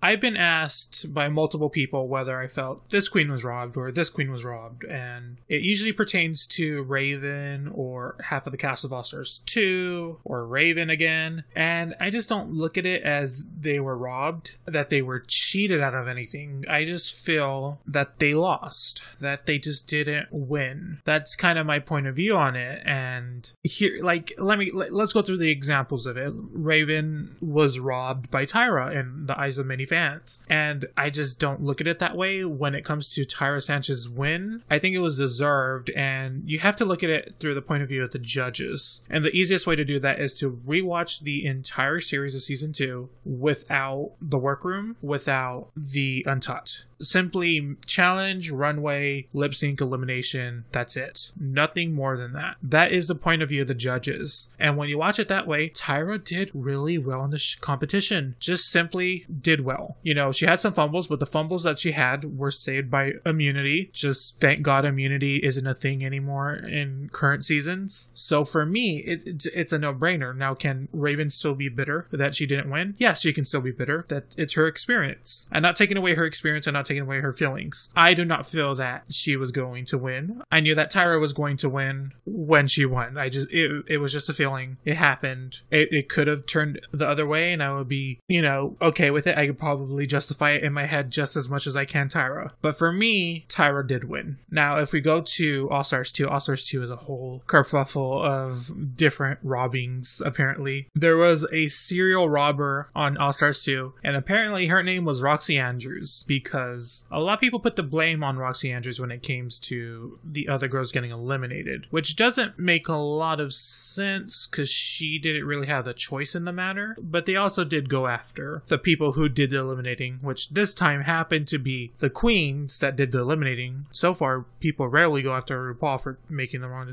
I've been asked by multiple people whether I felt this queen was robbed or this queen was robbed, and it usually pertains to Raven or half of the cast of All Stars 2 or Raven again, and I just don't look at it as they were robbed, that they were cheated out of anything. I just feel that they lost, that they just didn't win. That's kind of my point of view on it. And here, like, let's go through the examples of it. Raven was robbed by Tyra in the eyes of many fans, and I just don't look at it that way when it comes to Tyra Sanchez's win. I think it was deserved, and you have to look at it through the point of view of the judges. And the easiest way to do that is to rewatch the entire series of season 2 without the workroom, without the untucked. Simply challenge, runway, lip sync, elimination. That's it. Nothing more than that. That is the point of view of the judges. And when you watch it that way, Tyra did really well in the competition. Just simply did well. You know, she had some fumbles, but the fumbles that she had were saved by immunity. Just thank God immunity isn't a thing anymore in current seasons. So for me, it's a no-brainer. Now, can Raven still be bitter that she didn't win? Yes, she can still be bitter. That it's her experience. I'm not taking away her experience. I'm not taking away her feelings. I do not feel that she was going to win. I knew that Tyra was going to win when she won. It was just a feeling. It happened. It could have turned the other way and I would be, okay with it. I could probably justify it in my head just as much as I can Tyra. But for me, Tyra did win. Now, if we go to All Stars 2, All Stars 2 is a whole kerfuffle of different robbings, apparently. There was a serial robber on All Stars 2, and apparently her name was Roxy Andrews, because a lot of people put the blame on Roxy Andrews when it came to the other girls getting eliminated, which doesn't make a lot of sense because she didn't really have the choice in the matter. But they also did go after the people who did the eliminating, which this time happened to be the queens that did the eliminating. So far, people rarely go after RuPaul for making the wrong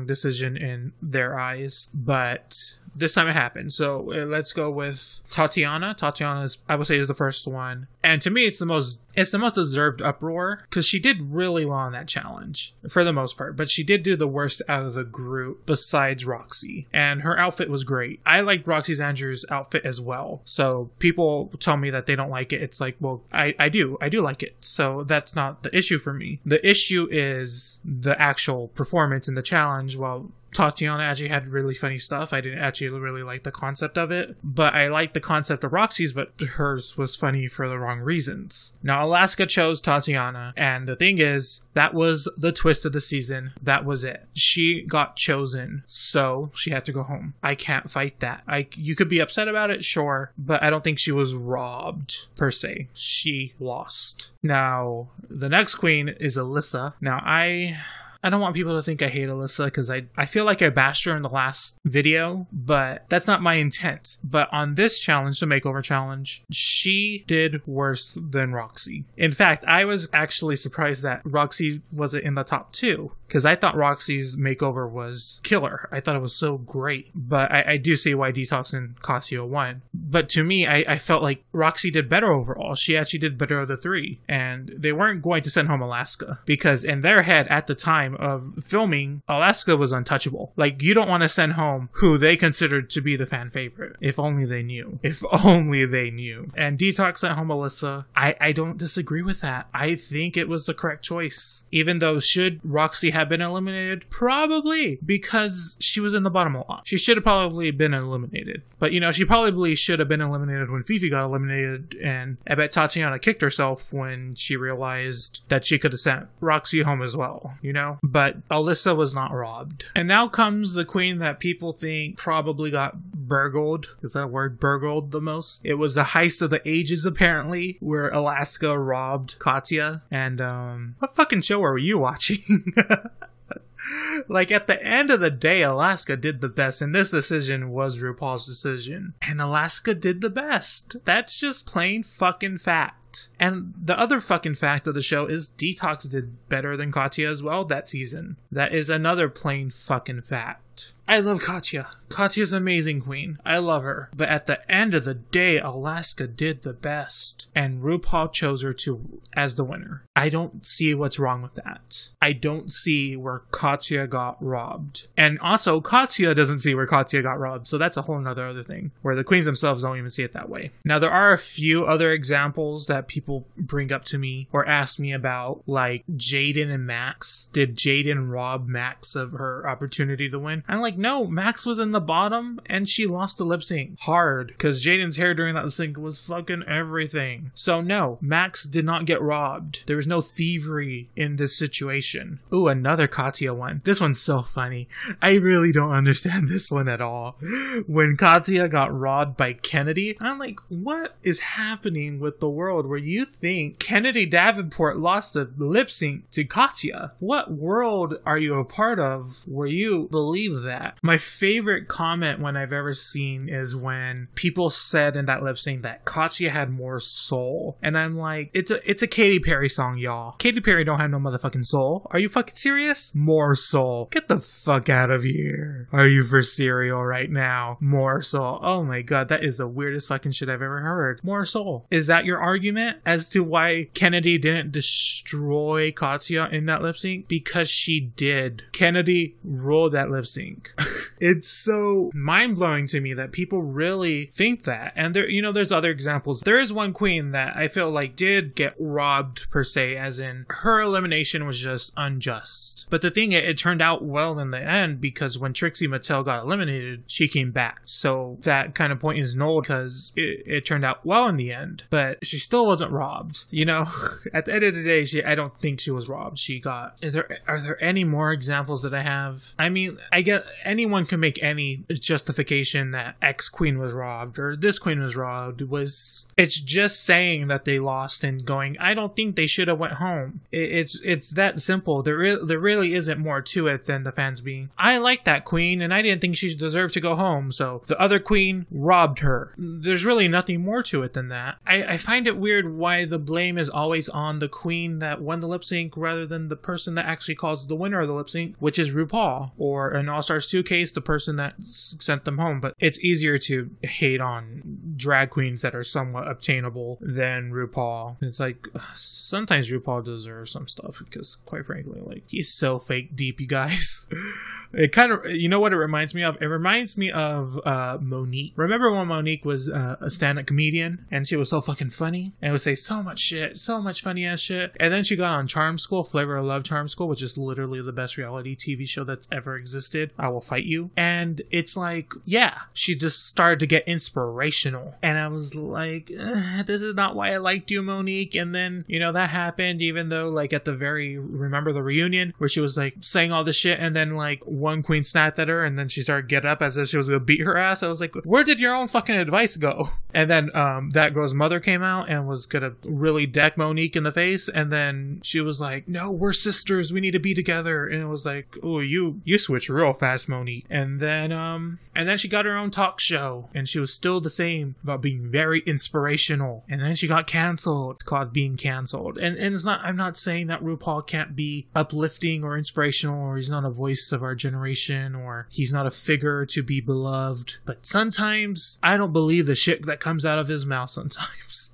decision in their eyes, but this time it happened. So let's go with Tatyana. Tatyana, I would say, is the first one. And to me, it's the most deserved uproar because she did really well on that challenge for the most part. But she did do the worst out of the group besides Roxy. And her outfit was great. I liked Roxy Andrews' outfit as well. So people tell me that they don't like it. It's like, well, I do like it. So that's not the issue for me. The issue is the actual performance in the challenge. Well, Tatyana actually had really funny stuff. I didn't actually really like the concept of it, but I liked the concept of Roxy's, but hers was funny for the wrong reasons. Now, Alaska chose Tatyana, and the thing is, that was the twist of the season. That was it. She got chosen, so she had to go home. I can't fight that. You could be upset about it, sure, but I don't think she was robbed, per se. She lost. Now, the next queen is Alyssa. Now, I don't want people to think I hate Alyssa because I feel like I bashed her in the last video, but that's not my intent. But on this challenge, the makeover challenge, she did worse than Roxy. In fact, I was actually surprised that Roxy wasn't in the top 2 because I thought Roxy's makeover was killer. I thought it was so great, but I do see why Detox and Casio won. But to me, I felt like Roxy did better overall. She actually did better of the 3, and they weren't going to send home Alaska because in their head at the time of filming, Alaska was untouchable. Like, you don't want to send home who they considered to be the fan favorite. If only they knew. If only they knew. And Detox sent home Alyssa. I don't disagree with that. I think it was the correct choice. Even though, should Roxy have been eliminated? Probably, because she was in the bottom a lot. She should have probably been eliminated. But, she probably should have been eliminated when Fifi got eliminated, and I bet Tatyana kicked herself when she realized that she could have sent Roxy home as well, But Alyssa was not robbed. And now comes the queen that people think probably got burgled. Is that word, burgled, the most? It was the heist of the ages, apparently, where Alaska robbed Katya. And, what fucking show are you watching? Like, at the end of the day, Alaska did the best, and this decision was RuPaul's decision. And Alaska did the best. That's just plain fucking fact. And the other fucking fact of the show is Detox did better than Katya as well that season. That is another plain fucking fact. I love Katya. Katya's an amazing queen. I love her. But at the end of the day, Alaska did the best. And RuPaul chose her as the winner. I don't see what's wrong with that. I don't see where Katya got robbed. And also, Katya doesn't see where Katya got robbed. So that's a whole other thing, where the queens themselves don't even see it that way. Now, there are a few other examples that people bring up to me or ask me about, like Jaden and Max. Did Jaden rob Max of her opportunity to win? I'm like, no, Max was in the bottom and she lost the lip sync hard because Jaden's hair during that lip sync was fucking everything. So no, Max did not get robbed. There was no thievery in this situation. Ooh, another Katya one. This one's so funny. I really don't understand this one at all. When Katya got robbed by Kennedy, I'm like, what is happening with the world where you think Kennedy Davenport lost the lip sync to Katya? What world are you a part of where you believe that? My favorite comment when I've ever seen is when people said in that lip sync that Katya had more soul. And I'm like, it's a Katy Perry song, y'all. Katy Perry don't have no motherfucking soul. Are you fucking serious? More soul. Get the fuck out of here. Are you for cereal right now? More soul. Oh my god, that is the weirdest fucking shit I've ever heard. More soul. Is that your argument as to why Kennedy didn't destroy Katya in that lip sync? Because she did. Kennedy rolled that lip sync. It's so mind-blowing to me that people really think that. And there, there's other examples. There is one queen that I feel like did get robbed per se, as in her elimination was just unjust. But the thing, it turned out well in the end, because when Trixie Mattel got eliminated, she came back. So that kind of point is null because it turned out well in the end. But she still wasn't robbed. At the end of the day, I don't think she was robbed. Are there any more examples that I have? I mean, I get anyone can make any justification that X queen was robbed or this queen was robbed. It's just saying that they lost and going, I don't think they should have went home. It's that simple. There really isn't more to it than the fans being, I like that queen and I didn't think she deserved to go home, so the other queen robbed her. There's really nothing more to it than that. I find it weird why the blame is always on the queen that won the lip sync rather than the person that actually caused the winner of the lip sync, which is RuPaul, or in All Stars 2 case, the person that sent them home. But it's easier to hate on drag queens that are somewhat obtainable than RuPaul. It's like, sometimes RuPaul deserves some stuff because, quite frankly, like, he's so fake deep, you guys. It kind of, you know what it reminds me of? It reminds me of Monique. Remember when Monique was a stand-up comedian and she was so fucking funny and would say so much shit, so much funny ass shit, and then she got on Charm School, Flavor of Love Charm School, which is literally the best reality TV show that's ever existed. I will fight you. And it's like, yeah, she just started to get inspirational, and I was like, this is not why I liked you, Monique. And then, that happened, even though, like, at the remember the reunion where she was like saying all this shit, and then like one queen snapped at her and then she started get up as if she was gonna beat her ass. I was like, where did your own fucking advice go? And then that girl's mother came out and was gonna really deck Monique in the face, and then she was like, no, we're sisters, we need to be together. And it was like, oh, you switched real fast, Monique. And then she got her own talk show and she was still the same about being very inspirational, and then she got canceled. It's called being canceled. And it's not, I'm not saying that RuPaul can't be uplifting or inspirational, or he's not a voice of our generation, or he's not a figure to be beloved, but sometimes I don't believe the shit that comes out of his mouth sometimes.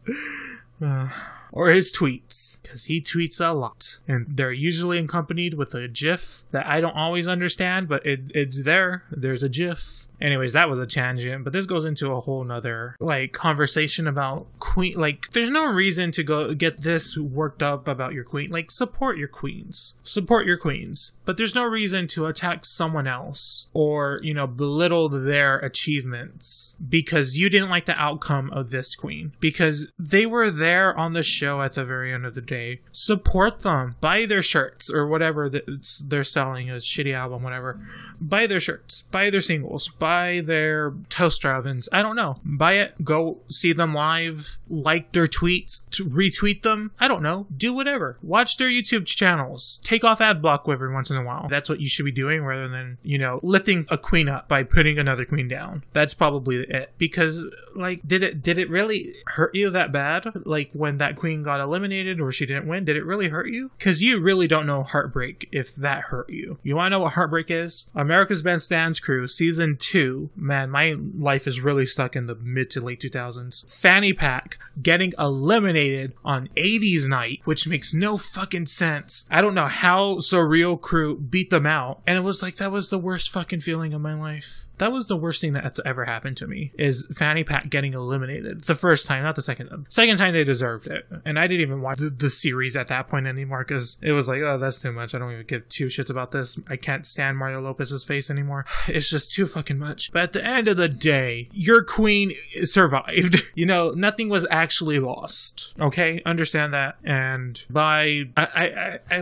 Or his tweets, because he tweets a lot, and they're usually accompanied with a GIF that I don't always understand, but it's there. There's a GIF. Anyways, that was a tangent, but this goes into a whole nother, like, conversation about queen. Like, there's no reason to go get this worked up about your queen. Like, support your queens. Support your queens. But there's no reason to attack someone else or, belittle their achievements because you didn't like the outcome of this queen. Because they were there on the show at the very end of the day. Support them. Buy their shirts or whatever they're selling, a shitty album, whatever. Buy their shirts. Buy their singles. Buy their toaster ovens. I don't know. Buy it. Go see them live. Like their tweets. Retweet them. I don't know. Do whatever. Watch their YouTube channels. Take off ad block every once in a while. That's what you should be doing rather than, lifting a queen up by putting another queen down. That's probably it. Because, like, did it really hurt you that bad? Like, when that queen queen got eliminated or she didn't win, did it really hurt you? Because you really don't know heartbreak if that hurt you. You want to know what heartbreak is? America's Best Dance Crew Season 2. Man, my life is really stuck in the mid to late 2000s. Fanny Pack getting eliminated on 80s night, which makes no fucking sense. I don't know how Surreal Crew beat them out. And it was like, that was the worst fucking feeling of my life. That was the worst thing that's ever happened to me, is Fanny Pack getting eliminated. The first time, not the second time. Second time they deserved it. And I didn't even watch the series at that point anymore, because it was like, oh, that's too much. I don't even give two shits about this. I can't stand Mario Lopez's face anymore. It's just too fucking much. But at the end of the day, your queen survived. You know, nothing was actually lost. Okay? Understand that. And I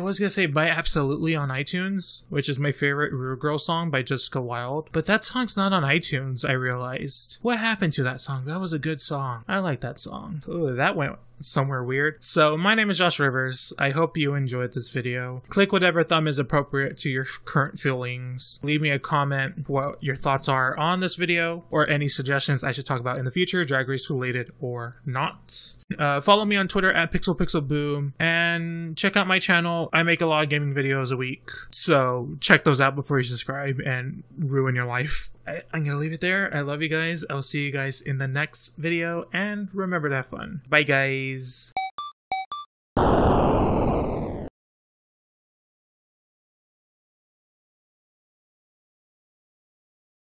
was gonna say buy Absolutely on iTunes, which is my favorite Real Girl song by Jessica Wilde. But that song's not on iTunes, I realized. What happened to that song? That was a good song. I like that song. Ooh, that went somewhere weird. So my name is Josh Rivers. I hope you enjoyed this video. Click whatever thumb is appropriate to your current feelings. Leave me a comment what your thoughts are on this video or any suggestions I should talk about in the future, Drag Race related or not. Follow me on Twitter at PixelPixelBoom and check out my channel. I make a lot of gaming videos a week, so check those out before you subscribe and ruin your life. I'm gonna leave it there. I love you guys. I'll see you guys in the next video, and remember to have fun. Bye guys.